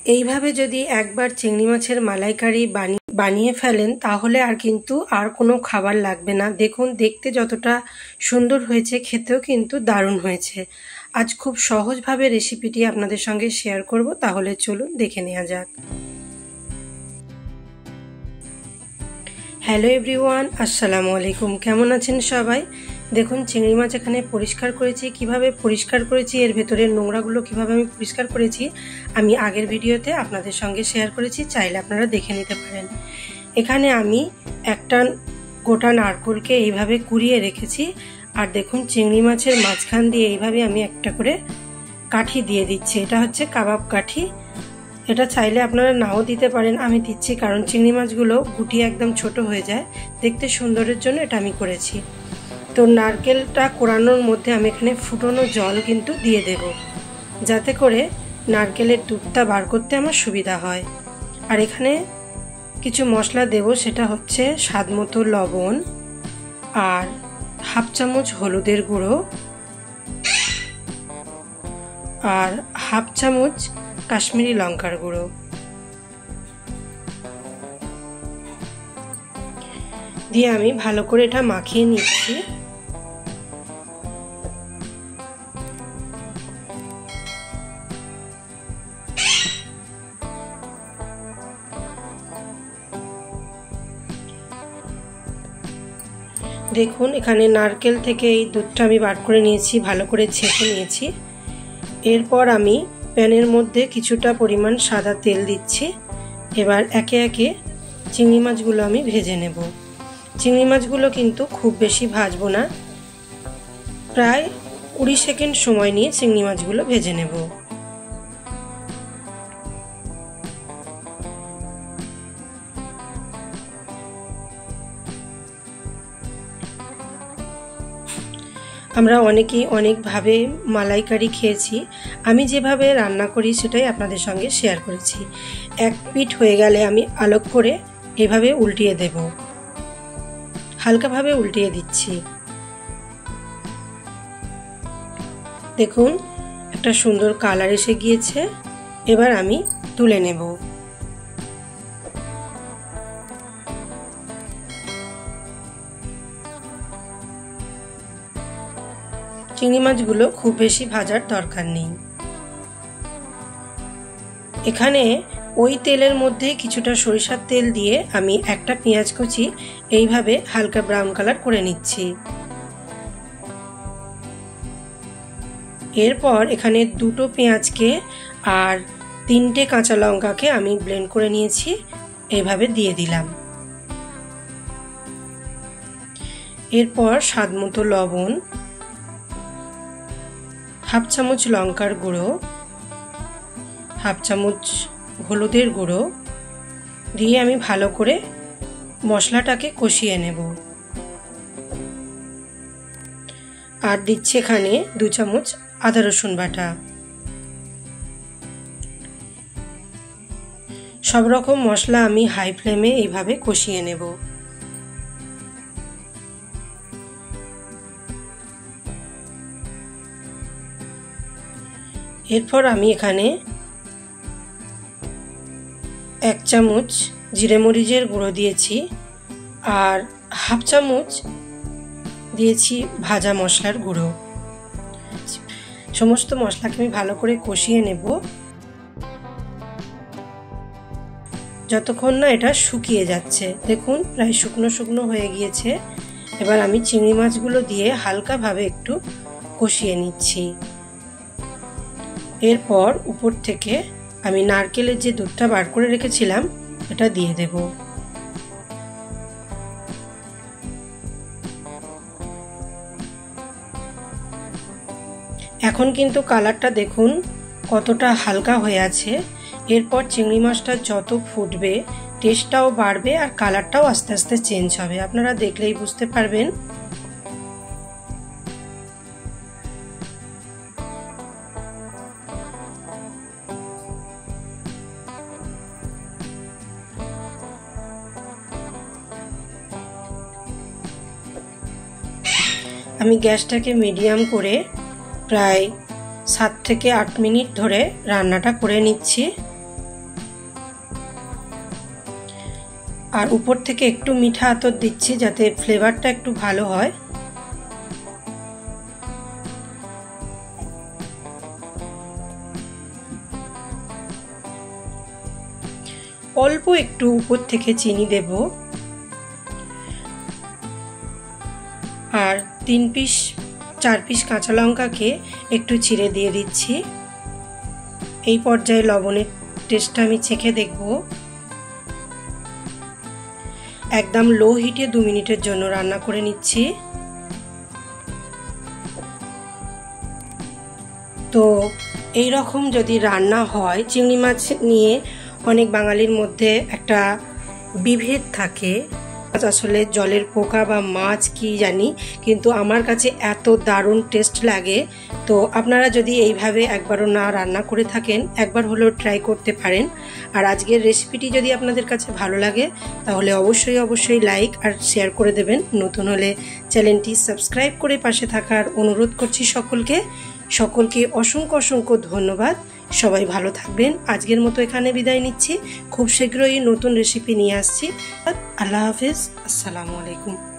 এইভাবে যদি একবার চিংড়ি মাছের মালাইকারি বানিয়ে ফেলেন তাহলে আর কিন্তু আর কোনো খাবার লাগবে না। দেখুন দেখতে যতটা সুন্দর হয়েছে, খেতেও কিন্তু দারুণ হয়েছে। আজ খুব সহজভাবে রেসিপিটি আপনাদের সঙ্গে শেয়ার করব, তাহলে চলুন দেখে নেওয়া যাক। হ্যালো এভরিওয়ান, আসসালামু আলাইকুম। কেমন আছেন সবাই? দেখুন চিংড়ি মাছ এখানে পরিষ্কার করেছি। কিভাবে পরিষ্কার করেছি, এর ভেতরের নোংরাগুলো কিভাবে আমি পরিষ্কার করেছি আমি আগের ভিডিওতে আপনাদের সঙ্গে শেয়ার করেছি, চাইলে আপনারা দেখে নিতে পারেন। এখানে আমি একটা গোটা নারকেলকে এইভাবে কুড়িয়ে রেখেছি। আর দেখুন চিংড়ি মাছের মাঝখান দিয়ে এইভাবে আমি একটা করে কাঠি দিয়ে দিচ্ছি। এটা হচ্ছে কাবাব কাঠি। এটা চাইলে আপনারা নাও দিতে পারেন, আমি দিচ্ছি কারণ চিংড়ি মাছগুলো গুটি একদম ছোট হয়ে যায়, দেখতে সুন্দরের জন্য এটা আমি করেছি। তো নারকেলটা কোরানোর মধ্যে আমি এখানে ফুটনো জল কিন্তু দিয়ে দেব, যাতে করে নারকেলের দুধটা বার করতে আমার সুবিধা হয়। আর এখানে কিছু মশলা দেব, সেটা হচ্ছে স্বাদ মতো লবণ, আর হাফ চামচ হলুদের গুঁড়ো, আর হাফ চামচ কাশ্মীরি লঙ্কার গুঁড়ো দিয়ে আমি ভালো করে এটা মাখিয়ে নিচ্ছি। দেখুন এখানে নারকেল থেকে এই দুধটা আমি বার করে নিয়েছি, ভালো করে ছেঁকে নিয়েছি। এরপর আমি প্যানের মধ্যে কিছুটা পরিমাণ সাদা তেল দিচ্ছি। এবার একে একে চিংড়ি মাছগুলো আমি ভেজে নেব। চিংড়ি মাছগুলো কিন্তু খুব বেশি ভাজবো না, প্রায় 20 সেকেন্ড সময় নিয়ে চিংড়ি মাছগুলো ভেজে নেব। আমরা অনেকেই অনেকভাবে মালাইকারি খেয়েছি, আমি যেভাবে রান্না করি সেটাই আপনাদের সঙ্গে শেয়ার করেছি। এক পিঠ হয়ে গেলে আমি আলোক করে এভাবে উল্টিয়ে দেব, হালকাভাবে উল্টিয়ে দিচ্ছি। দেখুন একটা সুন্দর কালার এসে গিয়েছে। এবার আমি তুলে নেব। চিংড়ি মাছগুলো খুব বেশি ভাজার দরকার নেই। এখানে ওই তেলের মধ্যে কিছুটা সরিষার তেল দিয়ে আমি একটা পেঁয়াজ কুচি এইভাবে হালকা ব্রাউন কালার করে নিচ্ছি। এরপর এখানে দুটো পেঁয়াজকে আর 3টে কাঁচা লঙ্কাকে আমি ব্লেন্ড করে নিয়েছি, এইভাবে দিয়ে দিলাম। এরপর স্বাদ মতো লবণ, হাফ চামচ লঙ্কার গুঁড়ো, হাফ চামচ হলুদের গুঁড়ো দিয়ে আমি ভালো করে মশলাটাকে কষিয়ে নেব। আর দিচ্ছি এখানে 2 চামচ আদা রসুন বাটা। সব রকম মশলা আমি হাই ফ্লেমে এইভাবে কষিয়ে নেব। এরপর আমি এখানে 1 চামচ জিরে মরিচের গুঁড়ো দিয়েছি, আর হাফ চামচ দিয়েছি ভাজা মশলার গুঁড়ো। সমস্ত মশলাকে আমি ভালো করে কষিয়ে নেব যতক্ষণ না এটা শুকিয়ে যাচ্ছে। দেখুন প্রায় শুকনো শুকনো হয়ে গিয়েছে। এবার আমি চিংড়ি মাছগুলো দিয়ে হালকাভাবে একটু কষিয়ে নিচ্ছি। এরপর উপর থেকে আমি নারকেলের যে দুধটা বার করে রেখেছিলাম এটা দিয়ে দেব। এখন কিন্তু কালারটা দেখুন কতটা হালকা হয়ে আছে। এরপর চিংড়ি মাছটা যত ফুটবে টেস্টটাও বাড়বে আর কালারটাও আস্তে আস্তে চেঞ্জ হবে, আপনারা দেখলেই বুঝতে পারবেন। আমি গ্যাসটাকে মিডিয়াম করে প্রায় 7 থেকে 8 মিনিট ধরে রান্নাটা করে নিচ্ছি। আর উপর থেকে একটু মিঠা আতর দিচ্ছি যাতে ফ্লেভারটা একটু ভালো হয়। অল্প একটু উপর থেকে চিনি দেব আর 4 পিস কাঁচা লঙ্কাকে একটু চিড়ে দিয়ে দিচ্ছি। এই পর্যায়ে লবণের টেস্টটা আমি চেখে দেখব। একদম লো হিটে 2 মিনিটের জন্য রান্না করে নিচ্ছি। তো এই রকম যদি রান্না হয়, চিংড়ি মাছ নিয়ে অনেক বাঙালির মধ্যে একটা বিভেদ থাকে, আসলে জলের পোকা বা মাছ কি জানি, কিন্তু আমার কাছে এত দারুণ টেস্ট লাগে। তো আপনারা যদি এইভাবে একবারও না রান্না করে থাকেন, একবার হলেও ট্রাই করতে পারেন। আর আজকের রেসিপিটি যদি আপনাদের কাছে ভালো লাগে তাহলে অবশ্যই লাইক আর শেয়ার করে দেবেন। নতুন হলে চ্যানেলটি সাবস্ক্রাইব করে পাশে থাকার অনুরোধ করছি সকলকে অসংখ্য ধন্যবাদ। সবাই ভালো থাকবেন। আজকের মতো এখানে বিদায় নিচ্ছি। খুব শীঘ্রই নতুন রেসিপি নিয়ে আসছি। আল্লাহ হাফেজ। আসসালামু আলাইকুম।